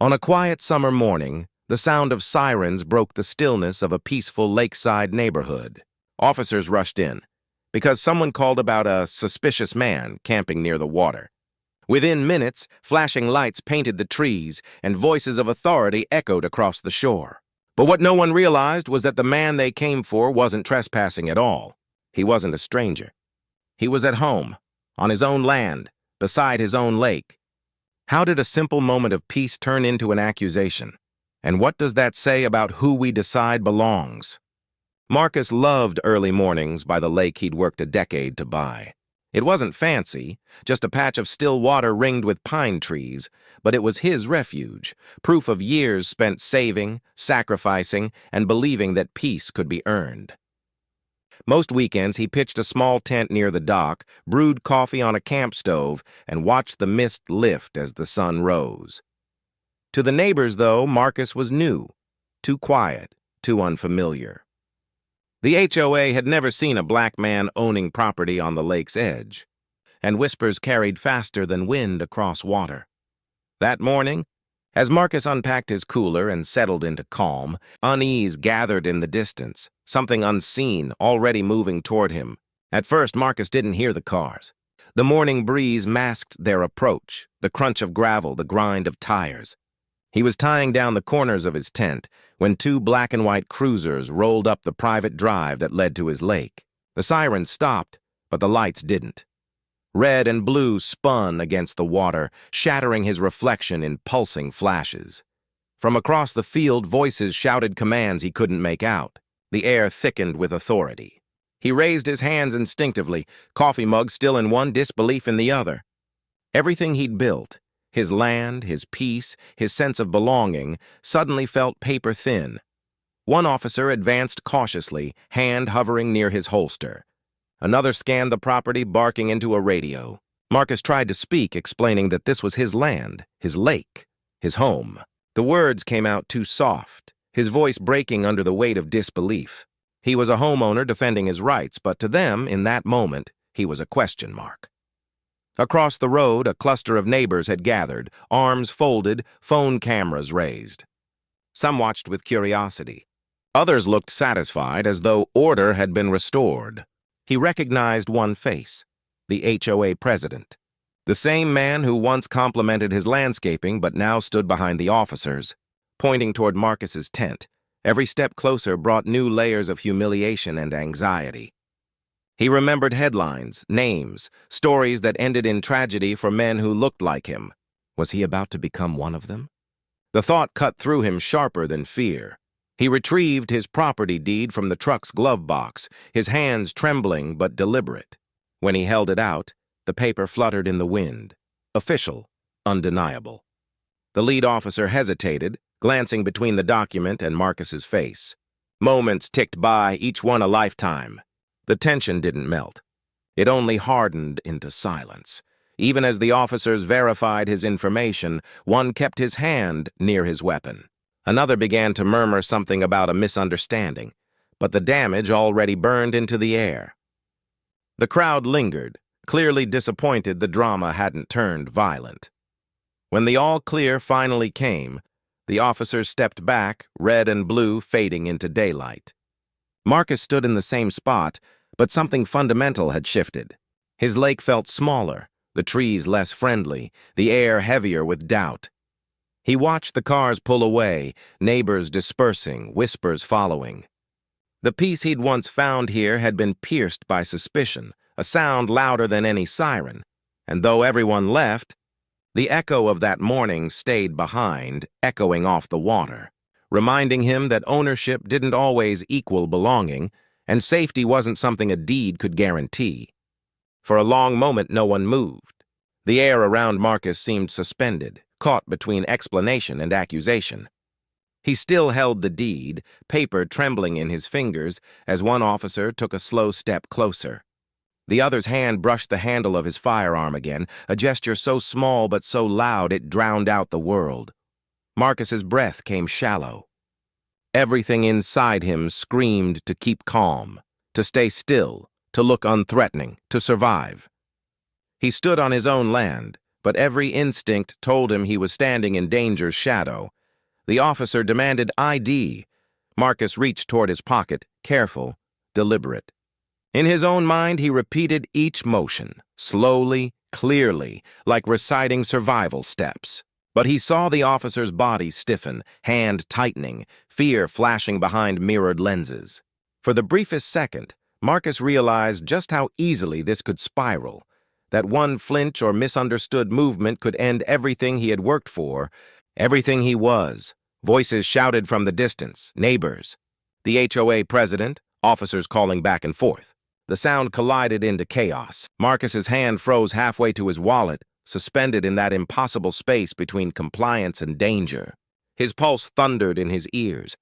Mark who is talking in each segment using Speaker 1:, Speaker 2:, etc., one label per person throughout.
Speaker 1: On a quiet summer morning, the sound of sirens broke the stillness of a peaceful lakeside neighborhood. Officers rushed in because someone called about a suspicious man camping near the water. Within minutes, flashing lights painted the trees and voices of authority echoed across the shore. But what no one realized was that the man they came for wasn't trespassing at all. He wasn't a stranger. He was at home, on his own land, beside his own lake. How did a simple moment of peace turn into an accusation? And what does that say about who we decide belongs? Marcus loved early mornings by the lake he'd worked a decade to buy. It wasn't fancy, just a patch of still water ringed with pine trees, but it was his refuge, proof of years spent saving, sacrificing, and believing that peace could be earned. Most weekends, he pitched a small tent near the dock, brewed coffee on a camp stove, and watched the mist lift as the sun rose. To the neighbors, though, Marcus was new, too quiet, too unfamiliar. The HOA had never seen a black man owning property on the lake's edge, and whispers carried faster than wind across water. That morning, as Marcus unpacked his cooler and settled into calm, unease gathered in the distance, something unseen already moving toward him. At first, Marcus didn't hear the cars. The morning breeze masked their approach, the crunch of gravel, the grind of tires. He was tying down the corners of his tent when two black and white cruisers rolled up the private drive that led to his lake. The sirens stopped, but the lights didn't. Red and blue spun against the water, shattering his reflection in pulsing flashes. From across the field, voices shouted commands he couldn't make out. The air thickened with authority. He raised his hands instinctively, coffee mug still in one, disbelief in the other. Everything he'd built, his land, his peace, his sense of belonging, suddenly felt paper-thin. One officer advanced cautiously, hand hovering near his holster. Another scanned the property, barking into a radio. Marcus tried to speak, explaining that this was his land, his lake, his home. The words came out too soft, his voice breaking under the weight of disbelief. He was a homeowner defending his rights, but to them, in that moment, he was a question mark. Across the road, a cluster of neighbors had gathered, arms folded, phone cameras raised. Some watched with curiosity. Others looked satisfied, as though order had been restored. He recognized one face, the HOA president. The same man who once complimented his landscaping but now stood behind the officers, pointing toward Marcus's tent. Every step closer brought new layers of humiliation and anxiety. He remembered headlines, names, stories that ended in tragedy for men who looked like him. Was he about to become one of them? The thought cut through him sharper than fear. He retrieved his property deed from the truck's glove box, his hands trembling but deliberate. When he held it out, the paper fluttered in the wind. Official, undeniable. The lead officer hesitated, glancing between the document and Marcus's face. Moments ticked by, each one a lifetime. The tension didn't melt. It only hardened into silence. Even as the officers verified his information, one kept his hand near his weapon. Another began to murmur something about a misunderstanding, but the damage already burned into the air. The crowd lingered, clearly disappointed the drama hadn't turned violent. When the all-clear finally came, the officers stepped back, red and blue fading into daylight. Marcus stood in the same spot, but something fundamental had shifted. His lake felt smaller, the trees less friendly, the air heavier with doubt. He watched the cars pull away, neighbors dispersing, whispers following. The peace he'd once found here had been pierced by suspicion, a sound louder than any siren, and though everyone left, the echo of that morning stayed behind, echoing off the water, reminding him that ownership didn't always equal belonging, and safety wasn't something a deed could guarantee. For a long moment, no one moved. The air around Marcus seemed suspended, caught between explanation and accusation. He still held the deed, paper trembling in his fingers, as one officer took a slow step closer. The other's hand brushed the handle of his firearm again, a gesture so small but so loud it drowned out the world. Marcus's breath came shallow. Everything inside him screamed to keep calm, to stay still, to look unthreatening, to survive. He stood on his own land, but every instinct told him he was standing in danger's shadow. The officer demanded ID. Marcus reached toward his pocket, careful, deliberate. In his own mind, he repeated each motion, slowly, clearly, like reciting survival steps. But he saw the officer's body stiffen, hand tightening, fear flashing behind mirrored lenses. For the briefest second, Marcus realized just how easily this could spiral, that one flinch or misunderstood movement could end everything he had worked for, everything he was. Voices shouted from the distance, neighbors. The HOA president, officers calling back and forth. The sound collided into chaos. Marcus's hand froze halfway to his wallet, suspended in that impossible space between compliance and danger. His pulse thundered in his ears.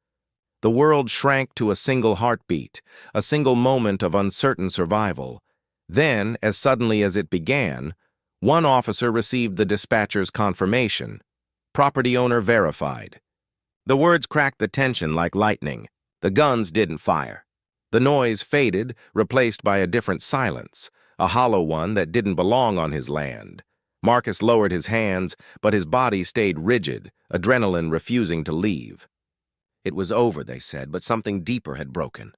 Speaker 1: The world shrank to a single heartbeat, a single moment of uncertain survival. Then, as suddenly as it began, one officer received the dispatcher's confirmation. Property owner verified. The words cracked the tension like lightning. The guns didn't fire. The noise faded, replaced by a different silence, a hollow one that didn't belong on his land. Marcus lowered his hands, but his body stayed rigid, adrenaline refusing to leave. It was over, they said, but something deeper had broken.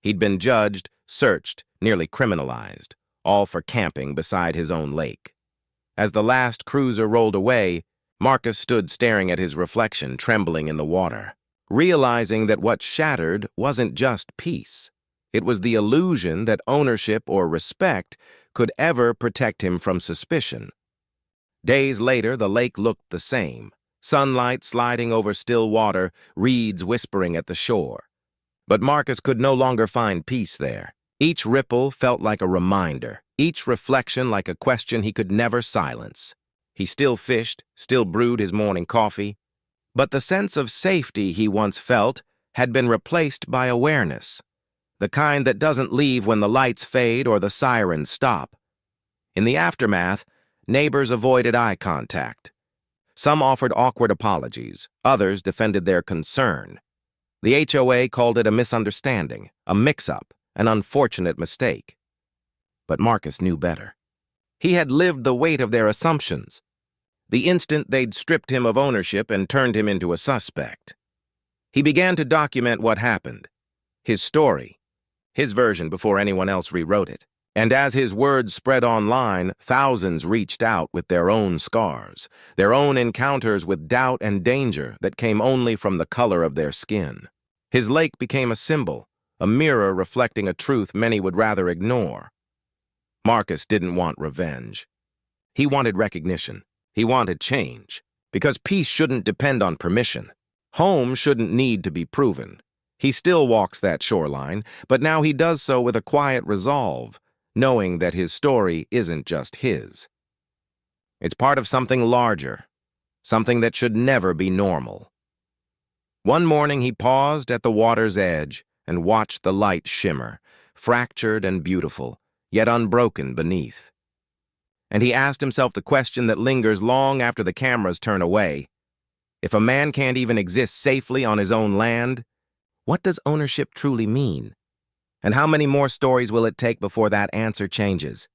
Speaker 1: He'd been judged, searched, nearly criminalized, all for camping beside his own lake. As the last cruiser rolled away, Marcus stood staring at his reflection, trembling in the water, realizing that what shattered wasn't just peace. It was the illusion that ownership or respect could ever protect him from suspicion. Days later, the lake looked the same, sunlight sliding over still water, reeds whispering at the shore. But Marcus could no longer find peace there. Each ripple felt like a reminder, each reflection like a question he could never silence. He still fished, still brewed his morning coffee, but the sense of safety he once felt had been replaced by awareness, the kind that doesn't leave when the lights fade or the sirens stop. In the aftermath, neighbors avoided eye contact. Some offered awkward apologies, others defended their concern. The HOA called it a misunderstanding, a mix-up, an unfortunate mistake. But Marcus knew better. He had lived the weight of their assumptions. The instant they'd stripped him of ownership and turned him into a suspect. He began to document what happened, his story, his version before anyone else rewrote it. And as his words spread online, thousands reached out with their own scars, their own encounters with doubt and danger that came only from the color of their skin. His lake became a symbol, a mirror reflecting a truth many would rather ignore. Marcus didn't want revenge. He wanted recognition. He wanted change. Because peace shouldn't depend on permission. Home shouldn't need to be proven. He still walks that shoreline, but now he does so with a quiet resolve, knowing that his story isn't just his. It's part of something larger, something that should never be normal. One morning he paused at the water's edge and watched the light shimmer, fractured and beautiful, yet unbroken beneath. And he asked himself the question that lingers long after the cameras turn away. If a man can't even exist safely on his own land, what does ownership truly mean? And how many more stories will it take before that answer changes?